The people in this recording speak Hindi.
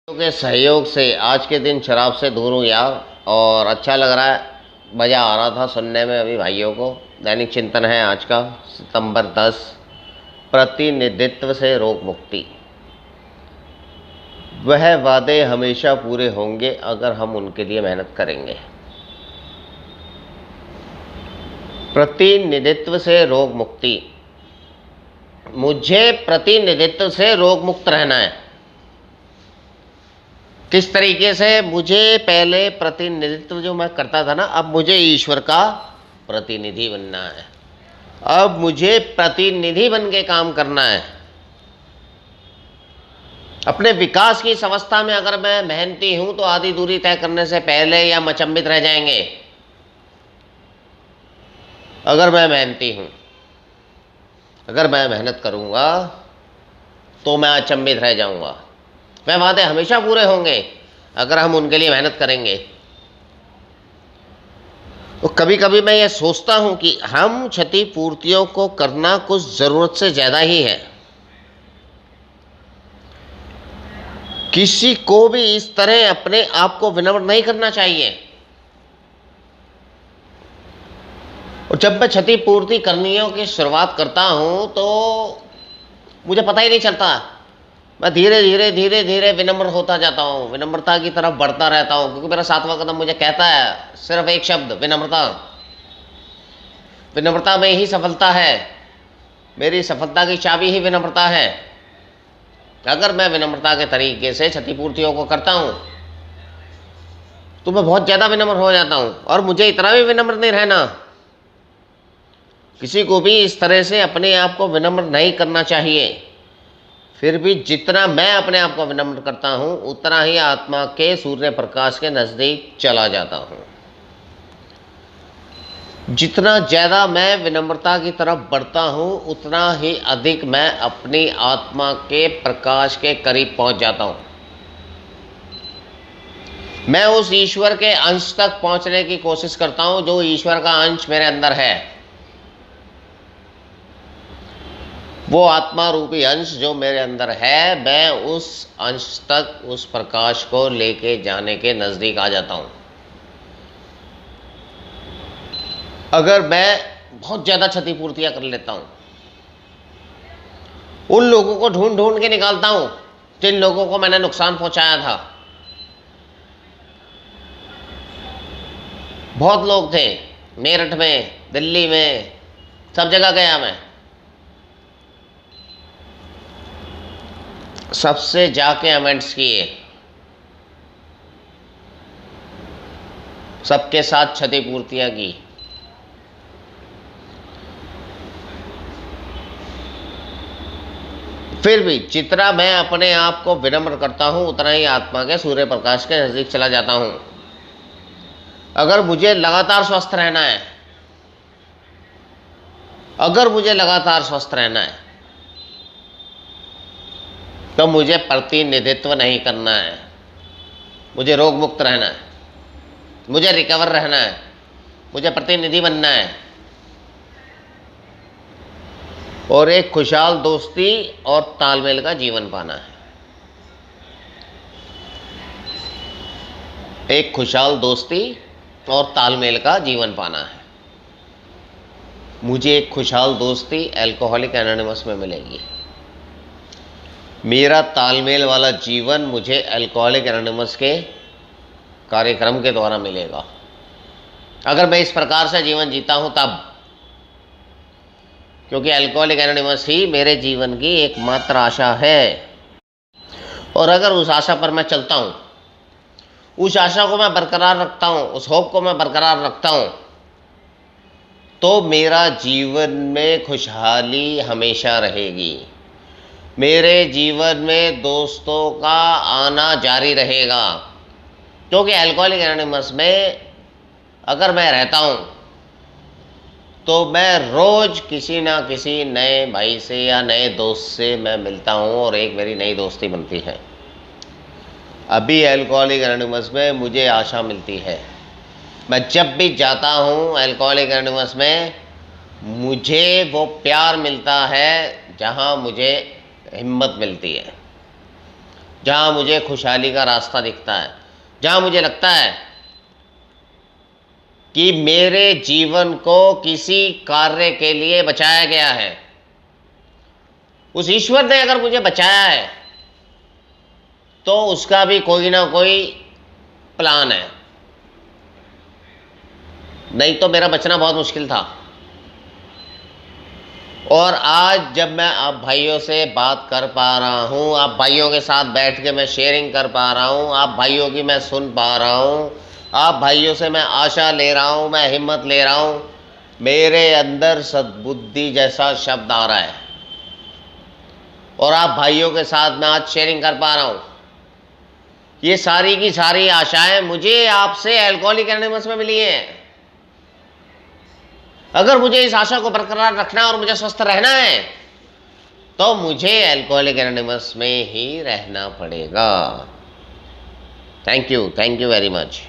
के सहयोग से आज के दिन शराब से दूर हूँ यार। और अच्छा लग रहा है, मज़ा आ रहा था सुनने में अभी भाइयों को। दैनिक चिंतन है आज का, सितंबर 10। प्रतिनिधित्व से रोग मुक्ति। वह वादे हमेशा पूरे होंगे अगर हम उनके लिए मेहनत करेंगे। प्रतिनिधित्व से रोग मुक्ति। मुझे प्रतिनिधित्व से रोग मुक्त रहना है। किस तरीके से? मुझे पहले प्रतिनिधित्व जो मैं करता था ना, अब मुझे ईश्वर का प्रतिनिधि बनना है। अब मुझे प्रतिनिधि बन के काम करना है। अपने विकास की इस अवस्था में अगर मैं मेहनती हूं तो आधी दूरी तय करने से पहले या अचंभित रह जाएंगे। अगर मैं मेहनती हूं, अगर मैं मेहनत करूंगा तो मैं अचंभित रह जाऊंगा। वह वादे हमेशा पूरे होंगे अगर हम उनके लिए मेहनत करेंगे। तो कभी कभी मैं ये सोचता हूं कि हम क्षतिपूर्तियों को करना कुछ जरूरत से ज्यादा ही है। किसी को भी इस तरह अपने आप को विनम्र नहीं करना चाहिए। और जब मैं क्षतिपूर्ति करनियों की शुरुआत करता हूं तो मुझे पता ही नहीं चलता, मैं धीरे धीरे धीरे धीरे विनम्र होता जाता हूँ, विनम्रता की तरफ बढ़ता रहता हूँ। क्योंकि मेरा 7वां कदम मुझे कहता है सिर्फ एक शब्द, विनम्रता। विनम्रता में ही सफलता है। मेरी सफलता की चाबी ही विनम्रता है। अगर मैं विनम्रता के तरीके से क्षतिपूर्तियों को करता हूँ तो मैं बहुत ज़्यादा विनम्र हो जाता हूँ। और मुझे इतना भी विनम्र नहीं रहना। किसी को भी इस तरह से अपने आप को विनम्र नहीं करना चाहिए। फिर भी जितना मैं अपने आप को विनम्र करता हूं उतना ही आत्मा के सूर्य प्रकाश के नजदीक चला जाता हूं। जितना ज़्यादा मैं विनम्रता की तरफ बढ़ता हूं उतना ही अधिक मैं अपनी आत्मा के प्रकाश के करीब पहुंच जाता हूं। मैं उस ईश्वर के अंश तक पहुंचने की कोशिश करता हूं जो ईश्वर का अंश मेरे अंदर है। वो आत्मा रूपी अंश जो मेरे अंदर है, मैं उस अंश तक, उस प्रकाश को लेके जाने के नज़दीक आ जाता हूँ। अगर मैं बहुत ज़्यादा क्षतिपूर्तियाँ कर लेता हूँ, उन लोगों को ढूंढ ढूंढ के निकालता हूँ जिन लोगों को मैंने नुकसान पहुँचाया था। बहुत लोग थे, मेरठ में, दिल्ली में, सब जगह गया मैं। सबसे जाके अमेंड्स किए, सबके साथ क्षतिपूर्तियां की। फिर भी जितना मैं अपने आप को विनम्र करता हूं उतना ही आत्मा के सूर्य प्रकाश के नजदीक चला जाता हूं। अगर मुझे लगातार स्वस्थ रहना है, अगर मुझे लगातार स्वस्थ रहना है तो मुझे प्रतिनिधित्व नहीं करना है। मुझे रोग मुक्त रहना है, मुझे रिकवर रहना है, मुझे प्रतिनिधि बनना है और एक खुशहाल दोस्ती और तालमेल का जीवन पाना है। एक खुशहाल दोस्ती और तालमेल का जीवन पाना है। मुझे एक खुशहाल दोस्ती अल्कोहलिक एनोनिमस में मिलेगी। मेरा तालमेल वाला जीवन मुझे अल्कोहलिक एनोनिमस के कार्यक्रम के द्वारा मिलेगा। अगर मैं इस प्रकार से जीवन जीता हूं तब, क्योंकि अल्कोहलिक एनोनिमस ही मेरे जीवन की एकमात्र आशा है। और अगर उस आशा पर मैं चलता हूं, उस आशा को मैं बरकरार रखता हूं, उस होप को मैं बरकरार रखता हूं, तो मेरा जीवन में खुशहाली हमेशा रहेगी। मेरे जीवन में दोस्तों का आना जारी रहेगा। क्योंकि अल्कोहलिक एनोनिमस में अगर मैं रहता हूं तो मैं रोज किसी ना किसी नए भाई से या नए दोस्त से मैं मिलता हूं और एक मेरी नई दोस्ती बनती है। अभी अल्कोहलिक एनोनिमस में मुझे आशा मिलती है। मैं जब भी जाता हूं अल्कोहलिक एनोनिमस में, मुझे वो प्यार मिलता है जहां मुझे हिम्मत मिलती है। जहाँ मुझे खुशहाली का रास्ता दिखता है, जहाँ मुझे लगता है कि मेरे जीवन को किसी कार्य के लिए बचाया गया है, उस ईश्वर ने अगर मुझे बचाया है तो उसका भी कोई ना कोई प्लान है, नहीं तो मेरा बचना बहुत मुश्किल था। और आज जब मैं आप भाइयों से बात कर पा रहा हूँ, आप भाइयों के साथ बैठ के मैं शेयरिंग कर पा रहा हूँ, आप भाइयों की मैं सुन पा रहा हूँ, आप भाइयों से मैं आशा ले रहा हूँ, मैं हिम्मत ले रहा हूँ, मेरे अंदर सद्बुद्धि जैसा शब्द आ रहा है। और आप भाइयों के साथ मैं आज शेयरिंग कर पा रहा हूँ। ये सारी की सारी आशाएं मुझे आपसे अल्कोहलिक एनोनिमस में मिली हैं। अगर मुझे इस आशा को बरकरार रखना और मुझे स्वस्थ रहना है तो मुझे अल्कोहलिक एनोनिमस में ही रहना पड़ेगा। Thank you very much.